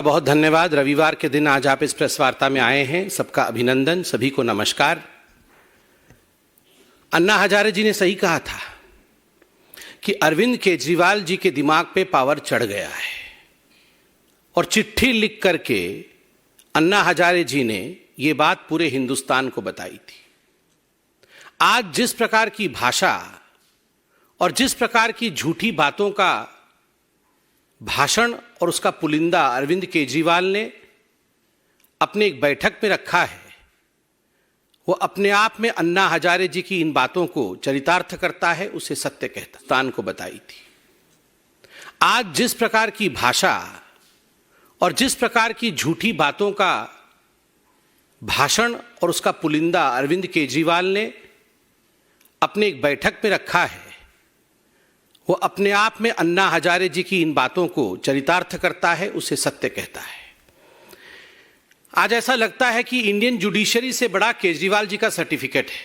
बहुत धन्यवाद। रविवार के दिन आज आप इस प्रेस वार्ता में आए हैं, सबका अभिनंदन, सभी को नमस्कार। अन्ना हजारे जी ने सही कहा था कि अरविंद केजरीवाल जी के दिमाग पे पावर चढ़ गया है और चिट्ठी लिख करके अन्ना हजारे जी ने ये बात पूरे हिंदुस्तान को बताई थी। आज जिस प्रकार की भाषा और जिस प्रकार की झूठी बातों का भाषण और उसका पुलिंदा अरविंद केजरीवाल ने अपने एक बैठक में रखा है, वो अपने आप में अन्ना हजारे जी की इन बातों को चरितार्थ करता है, उसे सत्य कहता हिंदुस्तान को बताई थी। आज जिस प्रकार की भाषा और जिस प्रकार की झूठी बातों का भाषण और उसका पुलिंदा अरविंद केजरीवाल ने अपने एक बैठक में रखा है, वो अपने आप में अन्ना हजारे जी की इन बातों को चरितार्थ करता है, उसे सत्य कहता है। आज ऐसा लगता है कि इंडियन जुडिशरी से बड़ा केजरीवाल जी का सर्टिफिकेट है।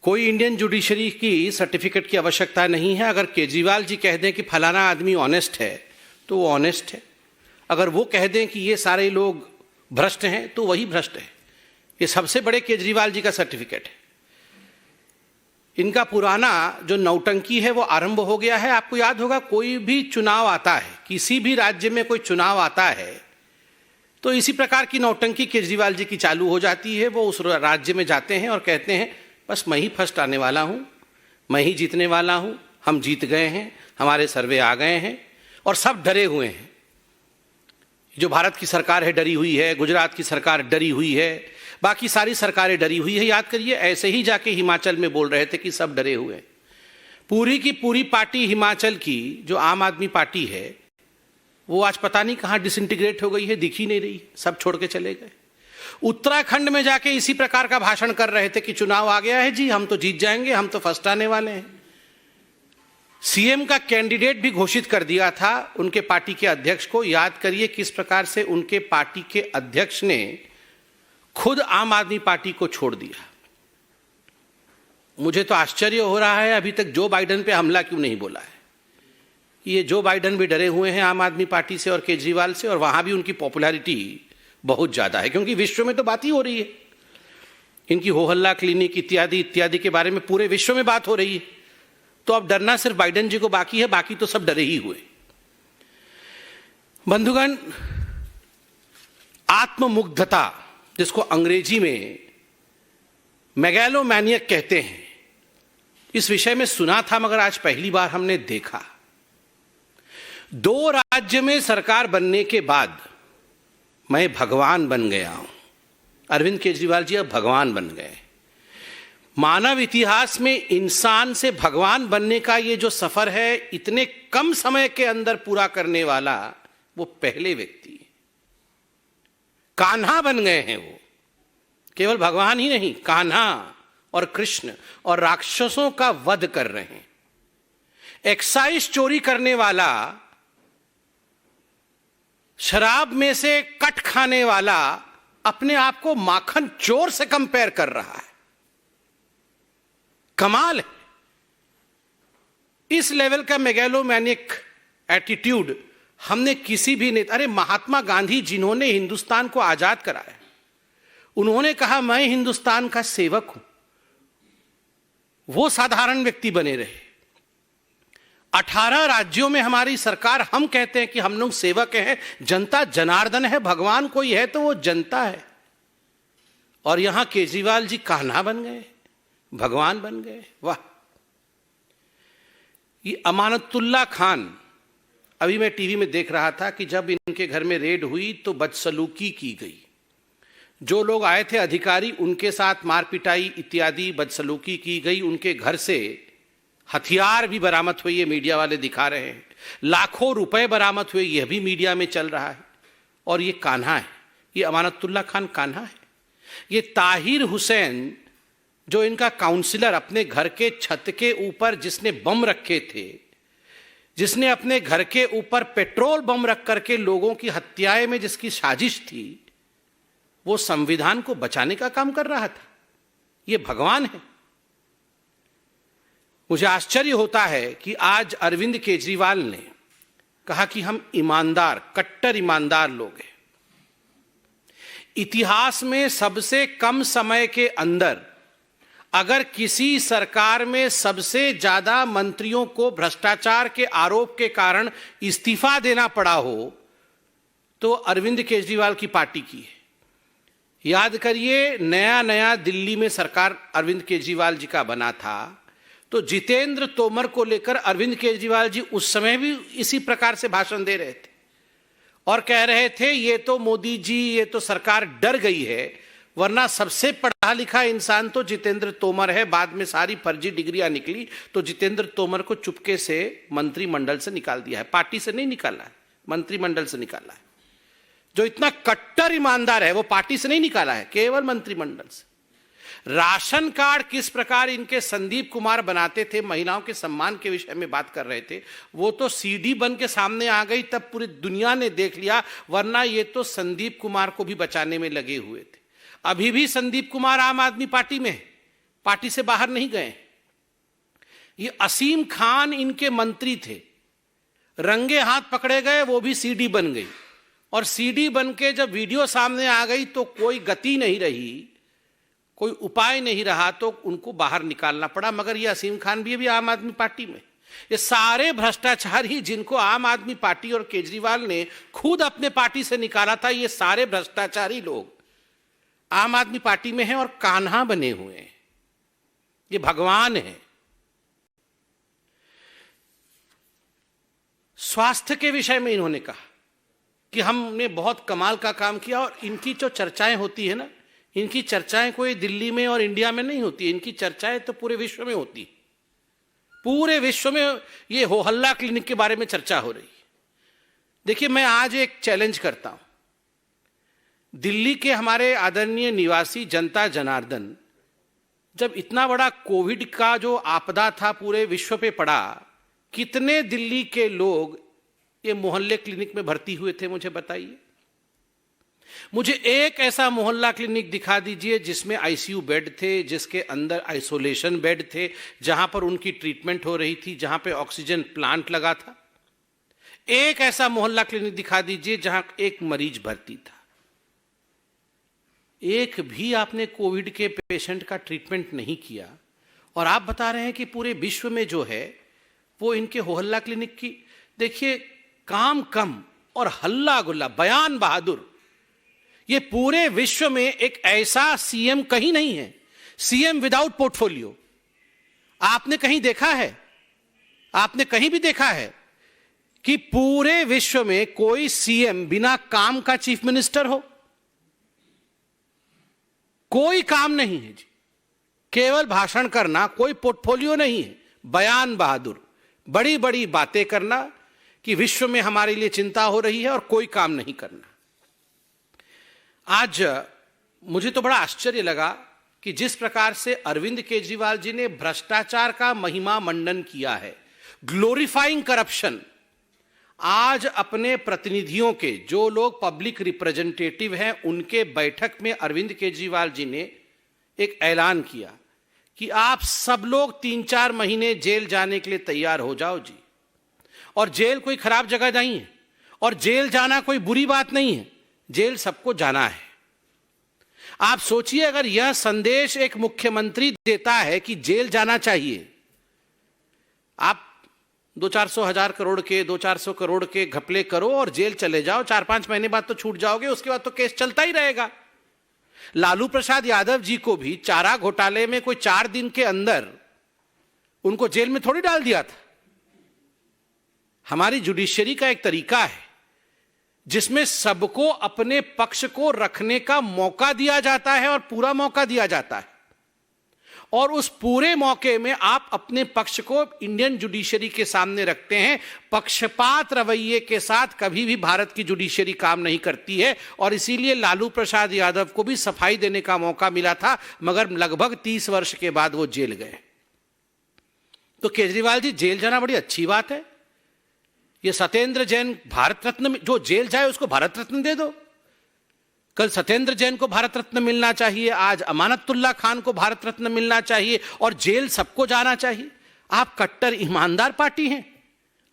कोई इंडियन जुडिशरी की सर्टिफिकेट की आवश्यकता नहीं है। अगर केजरीवाल जी कह दें कि फलाना आदमी ऑनेस्ट है तो वो ऑनेस्ट है। अगर वो कह दें कि ये सारे लोग भ्रष्ट हैं तो वही भ्रष्ट है। ये सबसे बड़े केजरीवाल जी का सर्टिफिकेट है। इनका पुराना जो नौटंकी है वो आरंभ हो गया है। आपको याद होगा, कोई भी चुनाव आता है, किसी भी राज्य में कोई चुनाव आता है तो इसी प्रकार की नौटंकी केजरीवाल जी की चालू हो जाती है। वो उस राज्य में जाते हैं और कहते हैं बस मैं ही फर्स्ट आने वाला हूं, मैं ही जीतने वाला हूं, हम जीत गए हैं, हमारे सर्वे आ गए हैं और सब डरे हुए हैं। जो भारत की सरकार है डरी हुई है, गुजरात की सरकार डरी हुई है, बाकी सारी सरकारें डरी हुई है। याद करिए, ऐसे ही जाके हिमाचल में बोल रहे थे कि सब डरे हुए हैं। पूरी की पूरी पार्टी हिमाचल की जो आम आदमी पार्टी है वो आज पता नहीं कहां डिसइंटीग्रेट हो गई है, दिख ही नहीं रही, सब छोड़ के चले गए। उत्तराखंड में जाके इसी प्रकार का भाषण कर रहे थे कि चुनाव आ गया है जी, हम तो जीत जाएंगे, हम तो फर्स्ट आने वाले हैं। सीएम का कैंडिडेट भी घोषित कर दिया था उनके पार्टी के अध्यक्ष को। याद करिए किस प्रकार से उनके पार्टी के अध्यक्ष ने खुद आम आदमी पार्टी को छोड़ दिया। मुझे तो आश्चर्य हो रहा है अभी तक जो बाइडेन पे हमला क्यों नहीं बोला है। ये जो बाइडेन भी डरे हुए हैं आम आदमी पार्टी से और केजरीवाल से, और वहां भी उनकी पॉपुलैरिटी बहुत ज्यादा है क्योंकि विश्व में तो बात ही हो रही है। इनकी हो हल्ला क्लिनिक इत्यादि इत्यादि के बारे में पूरे विश्व में बात हो रही है। तो अब डरना सिर्फ बाइडेन जी को बाकी है, बाकी तो सब डरे ही हुए। बंधुगण, आत्ममुग्धता जिसको अंग्रेजी में मेगालोमैनियक कहते हैं, इस विषय में सुना था मगर आज पहली बार हमने देखा। 2 राज्य में सरकार बनने के बाद मैं भगवान बन गया हूं। अरविंद केजरीवाल जी अब भगवान बन गए। मानव इतिहास में इंसान से भगवान बनने का ये जो सफर है, इतने कम समय के अंदर पूरा करने वाला वो पहले व्यक्ति है। कान्हा बन गए हैं वो। केवल भगवान ही नहीं, कान्हा और कृष्ण और राक्षसों का वध कर रहे हैं। एक्साइज चोरी करने वाला, शराब में से कट खाने वाला अपने आप को माखन चोर से कंपेयर कर रहा है। कमाल है। इस लेवल का मेगालोमैनिक एटीट्यूड हमने किसी भी नेता, अरे महात्मा गांधी जिन्होंने हिंदुस्तान को आजाद कराया, उन्होंने कहा मैं हिंदुस्तान का सेवक हूं, वो साधारण व्यक्ति बने रहे। 18 राज्यों में हमारी सरकार, हम कहते हैं कि हम लोग सेवक हैं, जनता जनार्दन है, भगवान कोई है तो वो जनता है। और यहां केजरीवाल जी कान्हा बन गए, भगवान बन गए। वाह। ये अमानतुल्लाह खान, अभी मैं टीवी में देख रहा था कि जब इनके घर में रेड हुई तो बदसलूकी की गई। जो लोग आए थे अधिकारी, उनके साथ मारपिटाई इत्यादि बदसलूकी की गई। उनके घर से हथियार भी बरामद हुए, ये मीडिया वाले दिखा रहे हैं। लाखों रुपए बरामद हुए, यह भी मीडिया में चल रहा है। और ये कान्हा है, ये अमानतुल्लाह खान कान्हा है। ये ताहिर हुसैन जो इनका काउंसिलर, अपने घर के छत के ऊपर जिसने बम रखे थे, जिसने अपने घर के ऊपर पेट्रोल बम रख करके लोगों की हत्याएं में जिसकी साजिश थी, वो संविधान को बचाने का काम कर रहा था। ये भगवान है। मुझे आश्चर्य होता है कि आज अरविंद केजरीवाल ने कहा कि हम ईमानदार, कट्टर ईमानदार लोग हैं। इतिहास में सबसे कम समय के अंदर अगर किसी सरकार में सबसे ज्यादा मंत्रियों को भ्रष्टाचार के आरोप के कारण इस्तीफा देना पड़ा हो तो अरविंद केजरीवाल की पार्टी की है। याद करिए, नया नया दिल्ली में सरकार अरविंद केजरीवाल जी का बना था, तो जितेंद्र तोमर को लेकर अरविंद केजरीवाल जी उस समय भी इसी प्रकार से भाषण दे रहे थे और कह रहे थे ये तो मोदी जी, ये तो सरकार डर गई है, वरना सबसे पढ़ा लिखा इंसान तो जितेंद्र तोमर है। बाद में सारी फर्जी डिग्रियां निकली तो जितेंद्र तोमर को चुपके से मंत्रिमंडल से निकाल दिया है। पार्टी से नहीं निकाला है, मंत्रिमंडल से निकाला है। जो इतना कट्टर ईमानदार है वो पार्टी से नहीं निकाला है, केवल मंत्रिमंडल से। राशन कार्ड किस प्रकार इनके संदीप कुमार बनाते थे, महिलाओं के सम्मान के विषय में बात कर रहे थे, वो तो सीडी बन के सामने आ गई तब पूरी दुनिया ने देख लिया, वरना ये तो संदीप कुमार को भी बचाने में लगे हुए थे। अभी भी संदीप कुमार आम आदमी पार्टी में है, पार्टी से बाहर नहीं गए। ये असीम खान इनके मंत्री थे, रंगे हाथ पकड़े गए, वो भी सीडी बन गई। और सीडी बन के जब वीडियो सामने आ गई तो कोई गति नहीं रही, कोई उपाय नहीं रहा, तो उनको बाहर निकालना पड़ा। मगर ये असीम खान भी आम आदमी पार्टी में। ये सारे भ्रष्टाचारी जिनको आम आदमी पार्टी और केजरीवाल ने खुद अपने पार्टी से निकाला था, ये सारे भ्रष्टाचारी लोग आम आदमी पार्टी में हैं और कान्हा बने हुए हैं। ये भगवान है। स्वास्थ्य के विषय में इन्होंने कहा कि हमने बहुत कमाल का काम किया, और इनकी जो चर्चाएं होती है ना, इनकी चर्चाएं कोई दिल्ली में और इंडिया में नहीं होती, इनकी चर्चाएं तो पूरे विश्व में होती। पूरे विश्व में ये हो हल्ला क्लिनिक के बारे में चर्चा हो रही है। देखिए, मैं आज एक चैलेंज करता हूं। दिल्ली के हमारे आदरणीय निवासी जनता जनार्दन, जब इतना बड़ा कोविड का जो आपदा था पूरे विश्व पे पड़ा, कितने दिल्ली के लोग ये मोहल्ले क्लिनिक में भर्ती हुए थे, मुझे बताइए। मुझे एक ऐसा मोहल्ला क्लिनिक दिखा दीजिए जिसमें आईसीयू बेड थे, जिसके अंदर आइसोलेशन बेड थे, जहां पर उनकी ट्रीटमेंट हो रही थी, जहां पे ऑक्सीजन प्लांट लगा था। एक ऐसा मोहल्ला क्लिनिक दिखा दीजिए जहां एक मरीज भर्ती था। एक भी आपने कोविड के पेशेंट का ट्रीटमेंट नहीं किया, और आप बता रहे हैं कि पूरे विश्व में जो है वो इनके मोहल्ला क्लिनिक की। देखिए, काम कम और हल्ला गुल्ला, बयान बहादुर। ये पूरे विश्व में एक ऐसा सीएम कहीं नहीं है, सीएम विदाउट पोर्टफोलियो। आपने कहीं देखा है, आपने कहीं भी देखा है कि पूरे विश्व में कोई सीएम बिना काम का चीफ मिनिस्टर हो? कोई काम नहीं है जी, केवल भाषण करना, कोई पोर्टफोलियो नहीं है। बयान बहादुर, बड़ी बड़ी बातें करना कि विश्व में हमारे लिए चिंता हो रही है और कोई काम नहीं करना। आज मुझे तो बड़ा आश्चर्य लगा कि जिस प्रकार से अरविंद केजरीवाल जी ने भ्रष्टाचार का महिमा मंडन किया है, ग्लोरीफाइंग करप्शन, आज अपने प्रतिनिधियों के, जो लोग पब्लिक रिप्रेजेंटेटिव हैं, उनके बैठक में अरविंद केजरीवाल जी ने एक ऐलान किया कि आप सब लोग 3-4 महीने जेल जाने के लिए तैयार हो जाओ जी। और जेल कोई खराब जगह नहीं है, और जेल जाना कोई बुरी बात नहीं है, जेल सबको जाना है। आप सोचिए, अगर यह संदेश एक मुख्यमंत्री देता है कि जेल जाना चाहिए, आप 200-400 हजार करोड़ के, 200-400 करोड़ के घपले करो और जेल चले जाओ, 4-5 महीने बाद तो छूट जाओगे, उसके बाद तो केस चलता ही रहेगा। लालू प्रसाद यादव जी को भी चारा घोटाले में कोई 4 दिन के अंदर उनको जेल में थोड़ी डाल दिया था। हमारी जुडिशरी का एक तरीका है जिसमें सबको अपने पक्ष को रखने का मौका दिया जाता है, और पूरा मौका दिया जाता है, और उस पूरे मौके में आप अपने पक्ष को इंडियन जुडिशरी के सामने रखते हैं। पक्षपात रवैये के साथ कभी भी भारत की जुडिशरी काम नहीं करती है, और इसीलिए लालू प्रसाद यादव को भी सफाई देने का मौका मिला था, मगर लगभग 30 वर्ष के बाद वो जेल गए। तो केजरीवाल जी, जेल जाना बड़ी अच्छी बात है। ये सत्येंद्र जैन भारत रत्न, जो जेल जाए उसको भारत रत्न दे दो। कल सत्येंद्र जैन को भारत रत्न मिलना चाहिए, आज अमानतुल्लाह खान को भारत रत्न मिलना चाहिए, और जेल सबको जाना चाहिए। आप कट्टर ईमानदार पार्टी हैं,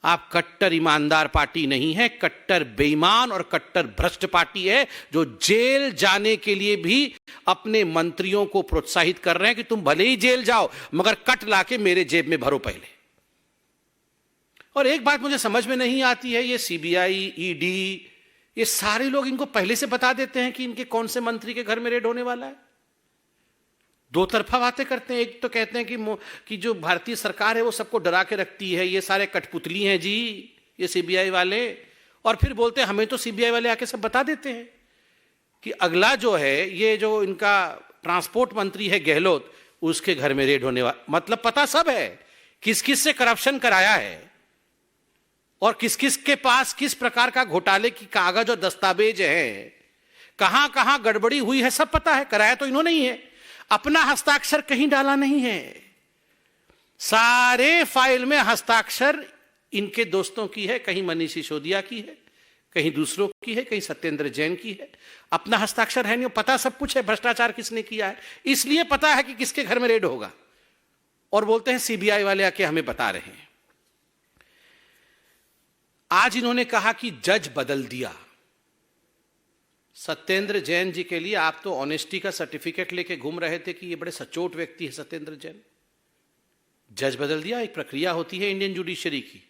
आप कट्टर ईमानदार पार्टी नहीं है, कट्टर बेईमान और कट्टर भ्रष्ट पार्टी है, जो जेल जाने के लिए भी अपने मंत्रियों को प्रोत्साहित कर रहे हैं कि तुम भले ही जेल जाओ मगर कट लाके मेरे जेब में भरो पहले। और एक बात मुझे समझ में नहीं आती है, ये सीबीआई, ईडी, ये सारे लोग इनको पहले से बता देते हैं कि इनके कौन से मंत्री के घर में रेड होने वाला है। दो तरफा बातें करते हैं। एक तो कहते हैं कि जो भारतीय सरकार है वो सबको डरा के रखती है, ये सारे कठपुतली हैं जी ये सीबीआई वाले, और फिर बोलते हैं हमें तो सीबीआई वाले आके सब बता देते हैं कि अगला जो है ये जो इनका ट्रांसपोर्ट मंत्री है गहलोत, उसके घर में रेड होने वाला। मतलब पता सब है किस किस से करप्शन कराया है और किस किस के पास किस प्रकार का घोटाले की कागज और दस्तावेज है, कहां कहां गड़बड़ी हुई है, सब पता है। कराया तो इन्होंने ही है, अपना हस्ताक्षर कहीं डाला नहीं है। सारे फाइल में हस्ताक्षर इनके दोस्तों की है, कहीं मनीष सिसोदिया की है, कहीं दूसरों की है, कहीं सत्येंद्र जैन की है। अपना हस्ताक्षर है नहीं, पता सब कुछ है भ्रष्टाचार किसने किया है, इसलिए पता है कि किसके घर में रेड होगा। और बोलते हैं सीबीआई वाले आके हमें बता रहे हैं। आज इन्होंने कहा कि जज बदल दिया। सत्येंद्र जैन जी के लिए आप तो ऑनेस्टी का सर्टिफिकेट लेके घूम रहे थे कि ये बड़े सचोट व्यक्ति है सत्येंद्र जैन। जज बदल दिया, एक प्रक्रिया होती है इंडियन जुडिशरी की।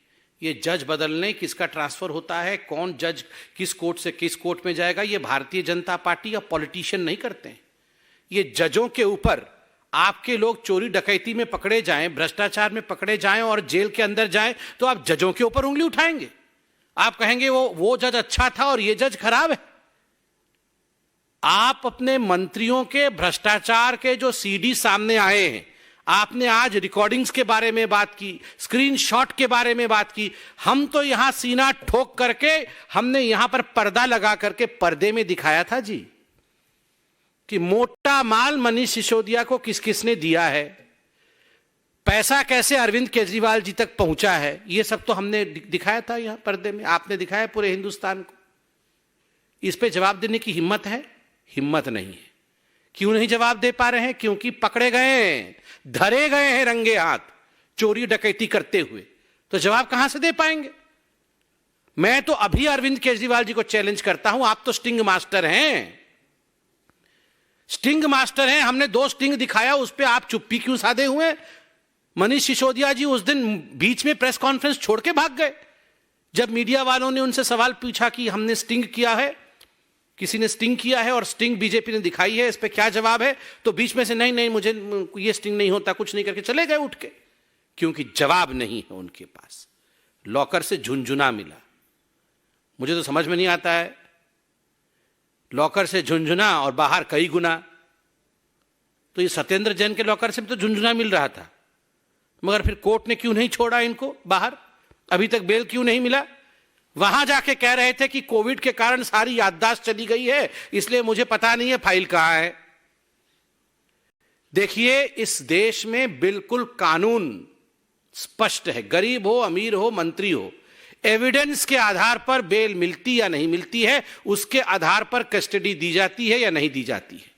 ये जज बदलने, किसका ट्रांसफर होता है, कौन जज किस कोर्ट से किस कोर्ट में जाएगा, ये भारतीय जनता पार्टी या पॉलिटिशियन नहीं करते हैं। ये जजों के ऊपर आपके लोग चोरी डकैती में पकड़े जाएं, भ्रष्टाचार में पकड़े जाएं और जेल के अंदर जाएं तो आप जजों के ऊपर उंगली उठाएंगे। आप कहेंगे वो जज अच्छा था और ये जज खराब है। आप अपने मंत्रियों के भ्रष्टाचार के जो सीडी सामने आए हैं, आपने आज रिकॉर्डिंग्स के बारे में बात की, स्क्रीनशॉट के बारे में बात की। हम तो यहां सीना ठोक करके हमने यहां पर पर्दा लगा करके पर्दे में दिखाया था जी कि मोटा माल मनीष सिसोदिया को किस किसने दिया है, पैसा कैसे अरविंद केजरीवाल जी तक पहुंचा है, ये सब तो हमने दिखाया था यहां पर्दे में। आपने दिखाया पूरे हिंदुस्तान को। इस पे जवाब देने की हिम्मत है? हिम्मत नहीं है। क्यों नहीं जवाब दे पा रहे हैं? क्योंकि पकड़े गए हैं, धरे गए हैं रंगे हाथ चोरी डकैती करते हुए। तो जवाब कहां से दे पाएंगे? मैं तो अभी अरविंद केजरीवाल जी को चैलेंज करता हूं, आप तो स्टिंग मास्टर हैं, स्टिंग मास्टर हैं। हमने 2 स्टिंग दिखाया, उस पर आप चुप्पी क्यों साधे हुए? मनीष सिसोदिया जी उस दिन बीच में प्रेस कॉन्फ्रेंस छोड़ के भाग गए। जब मीडिया वालों ने उनसे सवाल पूछा कि हमने स्टिंग किया है, किसी ने स्टिंग किया है और स्टिंग बीजेपी ने दिखाई है, इस पे क्या जवाब है, तो बीच में से नहीं मुझे ये स्टिंग नहीं होता, कुछ नहीं करके चले गए उठ के, क्योंकि जवाब नहीं है उनके पास। लॉकर से झुनझुना मिला। मुझे तो समझ में नहीं आता है, लॉकर से झुनझुना और बाहर कई गुना। तो ये सत्येंद्र जैन के लॉकर से भी तो झुनझुना मिल रहा था, मगर फिर कोर्ट ने क्यों नहीं छोड़ा इनको बाहर? अभी तक बेल क्यों नहीं मिला? वहां जाके कह रहे थे कि कोविड के कारण सारी याददाश्त चली गई है, इसलिए मुझे पता नहीं है फाइल कहां है। देखिए, इस देश में बिल्कुल कानून स्पष्ट है। गरीब हो, अमीर हो, मंत्री हो, एविडेंस के आधार पर बेल मिलती या नहीं मिलती है, उसके आधार पर कस्टडी दी जाती है या नहीं दी जाती है।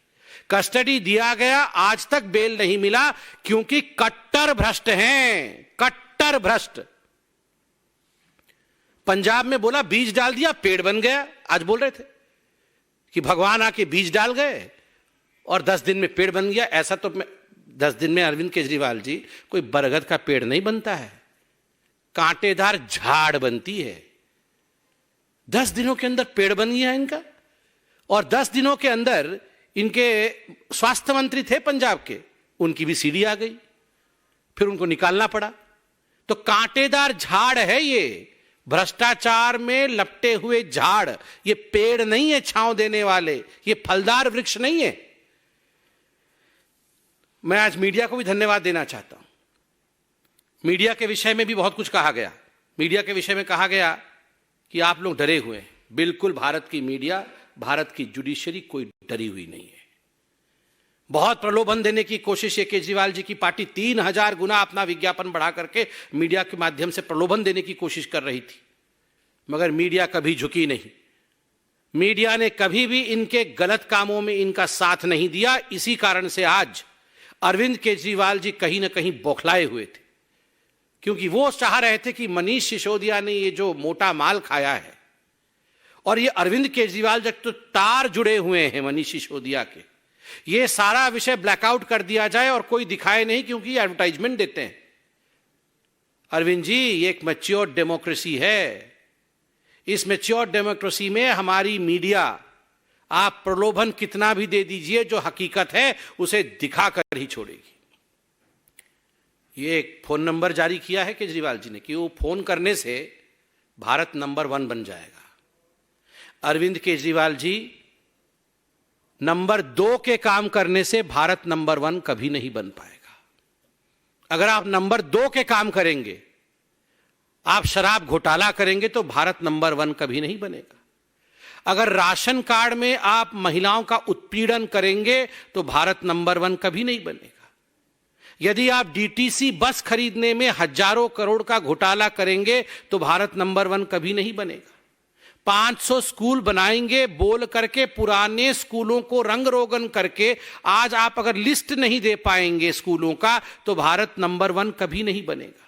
कस्टडी दिया गया, आज तक बेल नहीं मिला, क्योंकि कट्टर भ्रष्ट हैं, कट्टर भ्रष्ट। पंजाब में बोला बीज डाल दिया पेड़ बन गया। आज बोल रहे थे कि भगवान आके बीज डाल गए और 10 दिन में पेड़ बन गया। ऐसा तो 10 दिन में अरविंद केजरीवाल जी कोई बरगद का पेड़ नहीं बनता है, कांटेदार झाड़ बनती है। 10 दिनों के अंदर पेड़ बन गया इनका। और 10 दिनों के अंदर इनके स्वास्थ्य मंत्री थे पंजाब के, उनकी भी सीडी आ गई, फिर उनको निकालना पड़ा। तो कांटेदार झाड़ है ये, भ्रष्टाचार में लपटे हुए झाड़। ये पेड़ नहीं है छांव देने वाले, ये फलदार वृक्ष नहीं है। मैं आज मीडिया को भी धन्यवाद देना चाहता हूं। मीडिया के विषय में भी बहुत कुछ कहा गया। मीडिया के विषय में कहा गया कि आप लोग डरे हुए हैं। बिल्कुल, भारत की मीडिया, भारत की जुडिशरी कोई डरी हुई नहीं है। बहुत प्रलोभन देने की कोशिश ये केजरीवाल जी की पार्टी 3000 गुना अपना विज्ञापन बढ़ा करके मीडिया के माध्यम से प्रलोभन देने की कोशिश कर रही थी, मगर मीडिया कभी झुकी नहीं। मीडिया ने कभी भी इनके गलत कामों में इनका साथ नहीं दिया। इसी कारण से आज अरविंद केजरीवाल जी कहीं ना कहीं बौखलाए हुए थे। क्योंकि वो चाह रहे थे कि मनीष सिसोदिया ने ये जो मोटा माल खाया है, और ये अरविंद केजरीवाल जब तो तार जुड़े हुए हैं मनीष सिसोदिया के, ये सारा विषय ब्लैकआउट कर दिया जाए और कोई दिखाए नहीं, क्योंकि एडवर्टाइजमेंट देते हैं। अरविंद जी, ये एक मैच्योर डेमोक्रेसी है। इस मैच्योर डेमोक्रेसी में हमारी मीडिया, आप प्रलोभन कितना भी दे दीजिए, जो हकीकत है उसे दिखाकर ही छोड़ेगी। ये एक फोन नंबर जारी किया है केजरीवाल जी ने कि वो फोन करने से भारत नंबर 1 बन जाएगा। अरविंद केजरीवाल जी, नंबर 2 के काम करने से भारत नंबर 1 कभी नहीं बन पाएगा। अगर आप नंबर 2 के काम करेंगे, आप शराब घोटाला करेंगे, तो भारत नंबर 1 कभी नहीं बनेगा। अगर राशन कार्ड में आप महिलाओं का उत्पीड़न करेंगे, तो भारत नंबर 1 कभी नहीं बनेगा। यदि आप डीटीसी बस खरीदने में हजारों करोड़ का घोटाला करेंगे, तो भारत नंबर 1 कभी नहीं बनेगा। 500 स्कूल बनाएंगे बोल करके, पुराने स्कूलों को रंग रोगन करके आज आप अगर लिस्ट नहीं दे पाएंगे स्कूलों का, तो भारत नंबर 1 कभी नहीं बनेगा।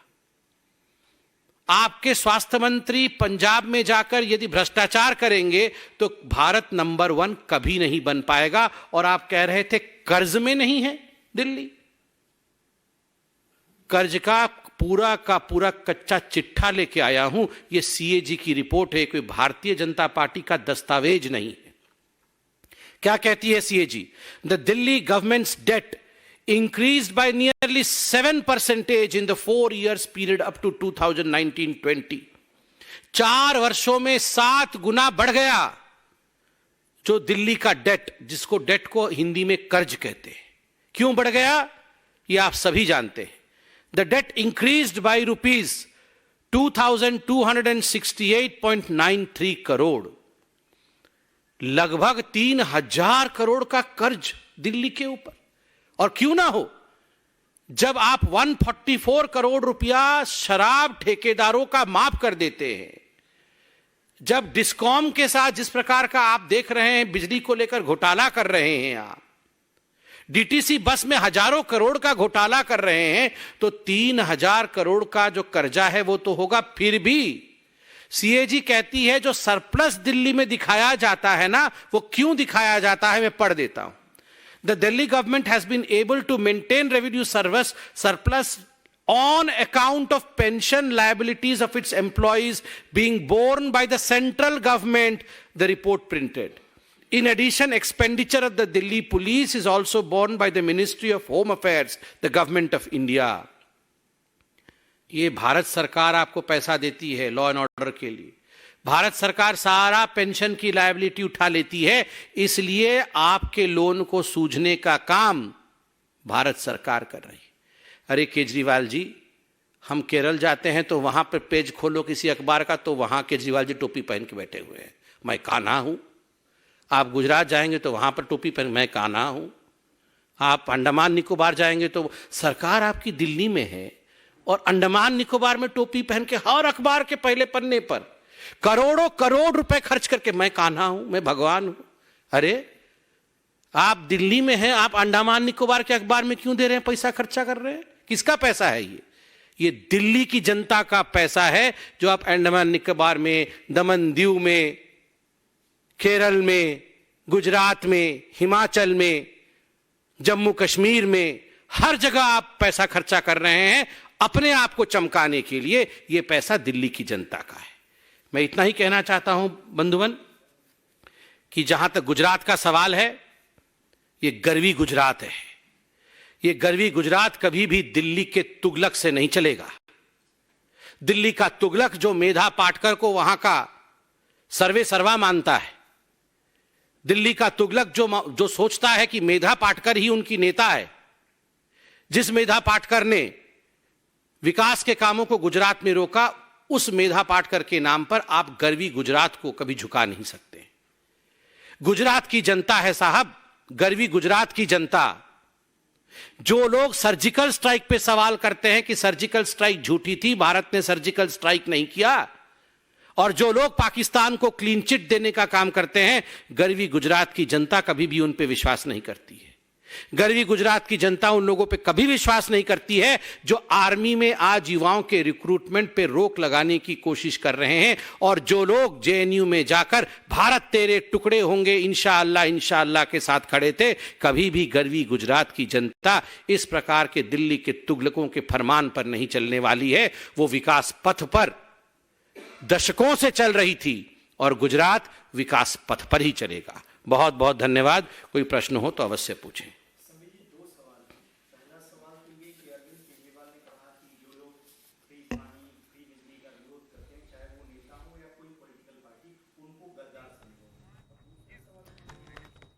आपके स्वास्थ्य मंत्री पंजाब में जाकर यदि भ्रष्टाचार करेंगे, तो भारत नंबर 1 कभी नहीं बन पाएगा। और आप कह रहे थे कर्ज में नहीं है दिल्ली। कर्ज का पूरा कच्चा चिट्ठा लेके आया हूं। यह सीएजी की रिपोर्ट है, कोई भारतीय जनता पार्टी का दस्तावेज नहीं है। क्या कहती है CAG? The Delhi government's debt increased by nearly 7% in the 4 years period up to 2019-20. 4 वर्षों में 7 गुना बढ़ गया जो दिल्ली का डेट, जिसको डेट को हिंदी में कर्ज कहते हैं। क्यों बढ़ गया ये आप सभी जानते हैं। The debt increased by rupees 2268.93 crore, लगभग 3000 करोड़ का कर्ज दिल्ली के ऊपर। और क्यों ना हो, जब आप 144 करोड़ रुपया शराब ठेकेदारों का माफ कर देते हैं, जब डिस्कॉम के साथ जिस प्रकार का आप देख रहे हैं बिजली को लेकर घोटाला कर रहे हैं, आप डीटीसी बस में हजारों करोड़ का घोटाला कर रहे हैं, तो 3000 करोड़ का जो कर्जा है वो तो होगा। फिर भी सीएजी कहती है जो सरप्लस दिल्ली में दिखाया जाता है ना, वो क्यों दिखाया जाता है, मैं पढ़ देता हूं। The Delhi government has been able to maintain revenue surplus on account of pension liabilities of its employees being borne by the central government, the report printed. In addition, expenditure of the Delhi police is also borne by the Ministry of Home Affairs, the government of India. ये भारत सरकार आपको पैसा देती है law and order के लिए। भारत सरकार सारा पेंशन की लायबिलिटी उठा लेती है, इसलिए आपके लोन को सूझने का काम भारत सरकार कर रही है। अरे केजरीवाल जी, हम केरल जाते हैं तो वहां पर पेज खोलो किसी अखबार का, तो वहां केजरीवाल जी टोपी पहन के बैठे हुए हैं, मैं कान्हा हूं। आप गुजरात जाएंगे तो वहां पर टोपी पहन, मैं कान्हा हूं। आप अंडमान निकोबार जाएंगे तो सरकार आपकी दिल्ली में है, और अंडमान निकोबार में टोपी पहन के हर अखबार के पहले पन्ने पर करोड़ों करोड़ रुपए खर्च करके मैं कान्हा हूं, मैं भगवान हूं। अरे आप दिल्ली में हैं, आप अंडमान निकोबार के अखबार में क्यों दे रहे हैं, पैसा खर्चा कर रहे हैं? किसका पैसा है ये दिल्ली की जनता का पैसा है, जो आप अंडमान निकोबार में, दमन दीव में, केरल में, गुजरात में, हिमाचल में, जम्मू कश्मीर में, हर जगह आप पैसा खर्चा कर रहे हैं अपने आप को चमकाने के लिए। यह पैसा दिल्ली की जनता का है। मैं इतना ही कहना चाहता हूं बंधुवन कि जहां तक गुजरात का सवाल है, यह गरवी गुजरात है। यह गरवी गुजरात कभी भी दिल्ली के तुगलक से नहीं चलेगा। दिल्ली का तुगलक जो मेधा पाटकर को वहां का सर्वे सर्वा मानता है, दिल्ली का तुगलक जो सोचता है कि मेधा पाटकर ही उनकी नेता है, जिस मेधा पाटकर ने विकास के कामों को गुजरात में रोका, उस मेधा पाटकर के नाम पर आप गरवी गुजरात को कभी झुका नहीं सकते। गुजरात की जनता है साहब, गरवी गुजरात की जनता। जो लोग सर्जिकल स्ट्राइक पे सवाल करते हैं कि सर्जिकल स्ट्राइक झूठी थी, भारत ने सर्जिकल स्ट्राइक नहीं किया, और जो लोग पाकिस्तान को क्लीन चिट देने का काम करते हैं, गरवी गुजरात की जनता कभी भी उन पे विश्वास नहीं करती है। गरवी गुजरात की जनता उन लोगों पे कभी विश्वास नहीं करती है जो आर्मी में आज युवाओं के रिक्रूटमेंट पे रोक लगाने की कोशिश कर रहे हैं, और जो लोग जेएनयू में जाकर भारत तेरे टुकड़े होंगे इंशाअल्लाह इंशाअल्लाह के साथ खड़े थे। कभी भी गरवी गुजरात की जनता इस प्रकार के दिल्ली के तुगलकों के फरमान पर नहीं चलने वाली है। वो विकास पथ पर दशकों से चल रही थी और गुजरात विकास पथ पर ही चलेगा। बहुत बहुत धन्यवाद। कोई प्रश्न हो तो अवश्य पूछें।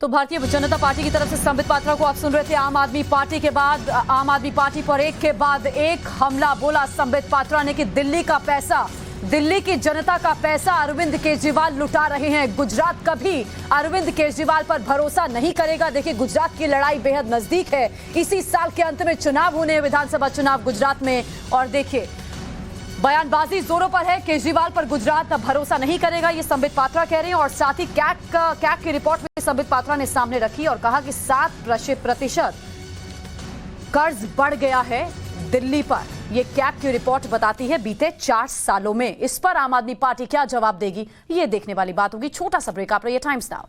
तो भारतीय जनता पार्टी की तरफ से संबित पात्रा को आप सुन रहे थे। आम आदमी पार्टी के बाद आम आदमी पार्टी पर एक के बाद एक हमला बोला संबित पात्रा ने कि दिल्ली का पैसा, दिल्ली की जनता का पैसा अरविंद केजरीवाल लुटा रहे हैं। गुजरात कभी अरविंद केजरीवाल पर भरोसा नहीं करेगा। देखिए, गुजरात की लड़ाई बेहद नजदीक है। इसी साल के अंत में चुनाव होने हैं, विधानसभा चुनाव गुजरात में। और देखिए, बयानबाजी जोरों पर है। केजरीवाल पर गुजरात भरोसा नहीं करेगा, ये संबित पात्रा कह रहे हैं। और साथ ही कैग की रिपोर्ट में संबित पात्रा ने सामने रखी और कहा कि 7% कर्ज बढ़ गया है दिल्ली पर। ये कैग की रिपोर्ट बताती है बीते 4 सालों में। इस पर आम आदमी पार्टी क्या जवाब देगी, ये देखने वाली बात होगी। छोटा सा ब्रेक, आप रहिए टाइम्स नाउ।